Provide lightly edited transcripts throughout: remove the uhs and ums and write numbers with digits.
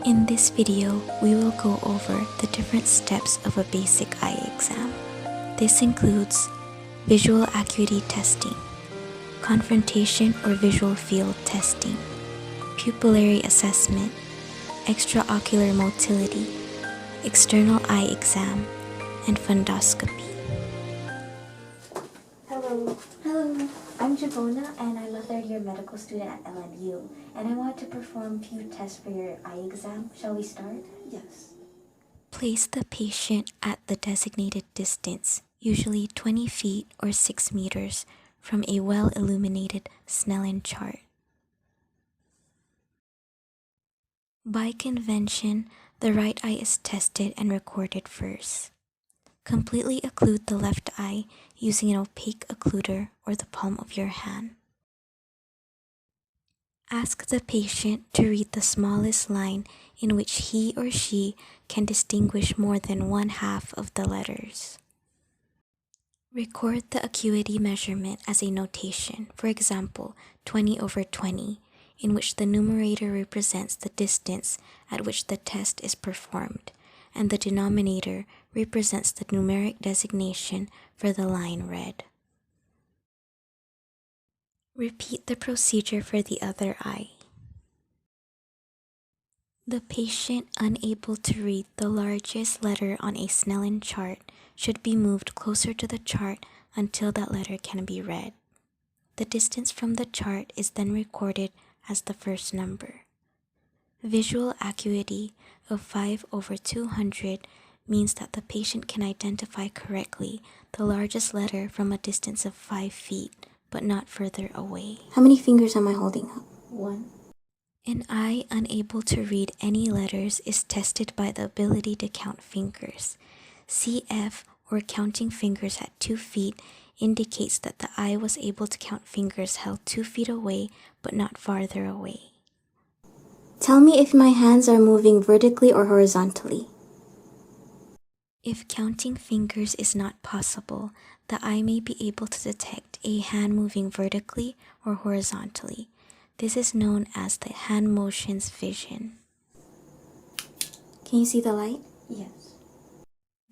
In this video, we will go over the different steps of a basic eye exam. This includes visual acuity testing, confrontation or visual field testing, pupillary assessment, extraocular motility, external eye exam, and fundoscopy. Hello. Hello. I'm Jabona and I'm a third-year medical student at LMU, and I want to perform a few tests for your eye exam. Shall we start? Yes. Place the patient at the designated distance, usually 20 feet or 6 meters, from a well-illuminated Snellen chart. By convention, the right eye is tested and recorded first. Completely occlude the left eye using an opaque occluder or the palm of your hand. Ask the patient to read the smallest line in which he or she can distinguish more than one half of the letters. Record the acuity measurement as a notation, for example, 20/20, in which the numerator represents the distance at which the test is performed, and the denominator represents the numeric designation for the line read. Repeat the procedure for the other eye. The patient unable to read the largest letter on a Snellen chart should be moved closer to the chart until that letter can be read. The distance from the chart is then recorded as the first number. Visual acuity of 5/200 means that the patient can identify correctly the largest letter from a distance of 5 feet, but not further away. How many fingers am I holding up? 1. An eye unable to read any letters is tested by the ability to count fingers. CF, or counting fingers at 2 feet, indicates that the eye was able to count fingers held 2 feet away but not farther away. Tell me if my hands are moving vertically or horizontally. If counting fingers is not possible, the eye may be able to detect a hand moving vertically or horizontally. This is known as the hand motions vision. Can you see the light? Yes.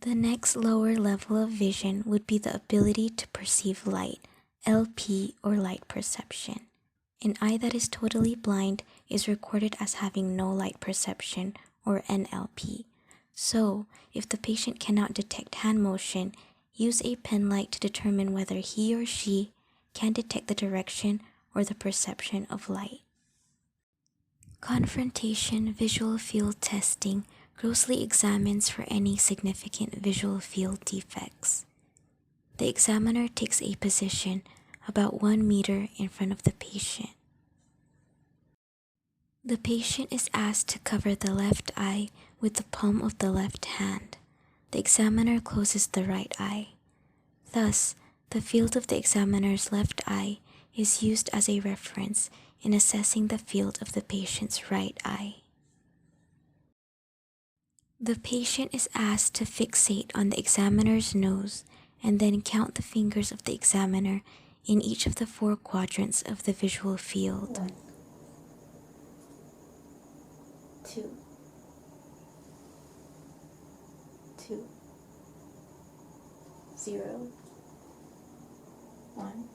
The next lower level of vision would be the ability to perceive light, LP or light perception. An eye that is totally blind is recorded as having no light perception, or NLP. So, if the patient cannot detect hand motion, use a pen light to determine whether he or she can detect the direction or the perception of light. Confrontation visual field testing grossly examines for any significant visual field defects. The examiner takes a position about 1 meter in front of the patient. The patient is asked to cover the left eye with the palm of the left hand. The examiner closes the right eye. Thus, the field of the examiner's left eye is used as a reference in assessing the field of the patient's right eye. The patient is asked to fixate on the examiner's nose and then count the fingers of the examiner in each of the 4 quadrants of the visual field. 1, 2, 2, 0, 1,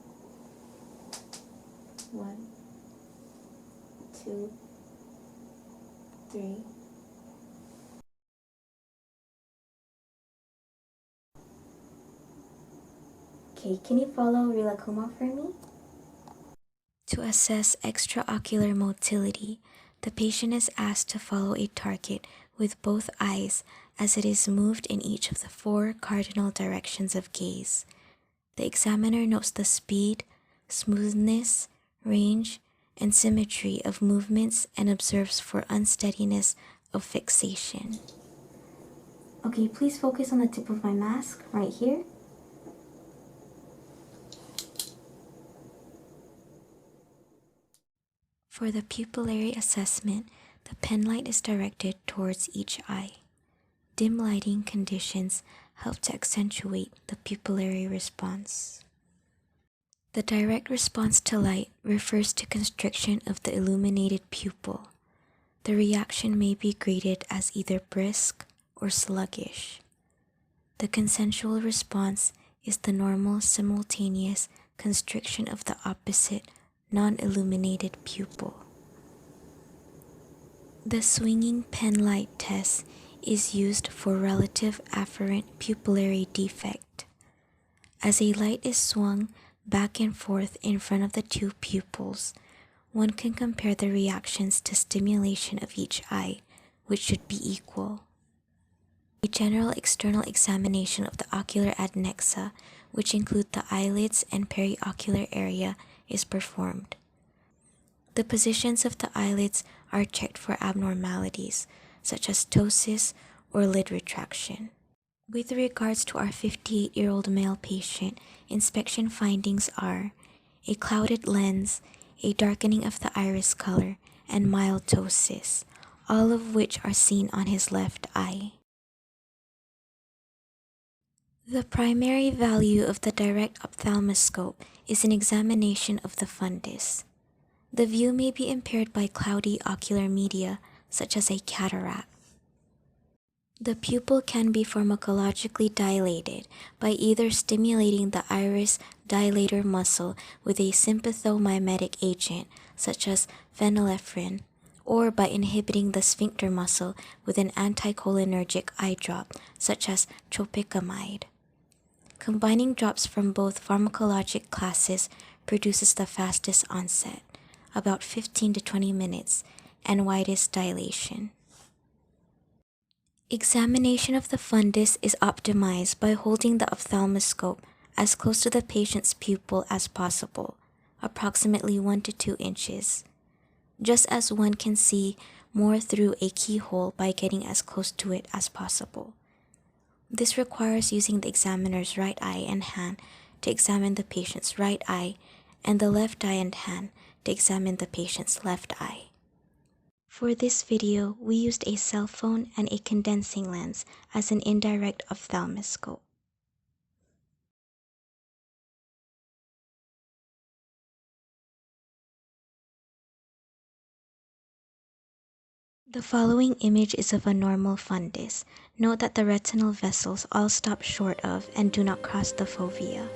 1, 2, 3. Okay, can you follow Rilakuma for me? To assess extraocular motility, the patient is asked to follow a target with both eyes as it is moved in each of the 4 cardinal directions of gaze. The examiner notes the speed, smoothness, range, and symmetry of movements and observes for unsteadiness of fixation. Okay, please focus on the tip of my mask right here. For the pupillary assessment, the pen light is directed towards each eye. Dim lighting conditions help to accentuate the pupillary response. The direct response to light refers to constriction of the illuminated pupil. The reaction may be graded as either brisk or sluggish. The consensual response is the normal simultaneous constriction of the opposite non-illuminated pupil. The swinging pen light test is used for relative afferent pupillary defect. As a light is swung back and forth in front of the two pupils, one can compare the reactions to stimulation of each eye, which should be equal. A general external examination of the ocular adnexa, which include the eyelids and periocular area, is performed. The positions of the eyelids are checked for abnormalities, such as ptosis or lid retraction. With regards to our 58-year-old male patient, inspection findings are a clouded lens, a darkening of the iris color, and mild ptosis, all of which are seen on his left eye. The primary value of the direct ophthalmoscope is an examination of the fundus. The view may be impaired by cloudy ocular media, such as a cataract. The pupil can be pharmacologically dilated by either stimulating the iris dilator muscle with a sympathomimetic agent, such as phenylephrine, or by inhibiting the sphincter muscle with an anticholinergic eye drop, such as tropicamide. Combining drops from both pharmacologic classes produces the fastest onset, about 15 to 20 minutes, and widest dilation. Examination of the fundus is optimized by holding the ophthalmoscope as close to the patient's pupil as possible, approximately 1 to 2 inches, just as one can see more through a keyhole by getting as close to it as possible. This requires using the examiner's right eye and hand to examine the patient's right eye and the left eye and hand to examine the patient's left eye. For this video, we used a cell phone and a condensing lens as an indirect ophthalmoscope. The following image is of a normal fundus. Note that the retinal vessels all stop short of and do not cross the fovea.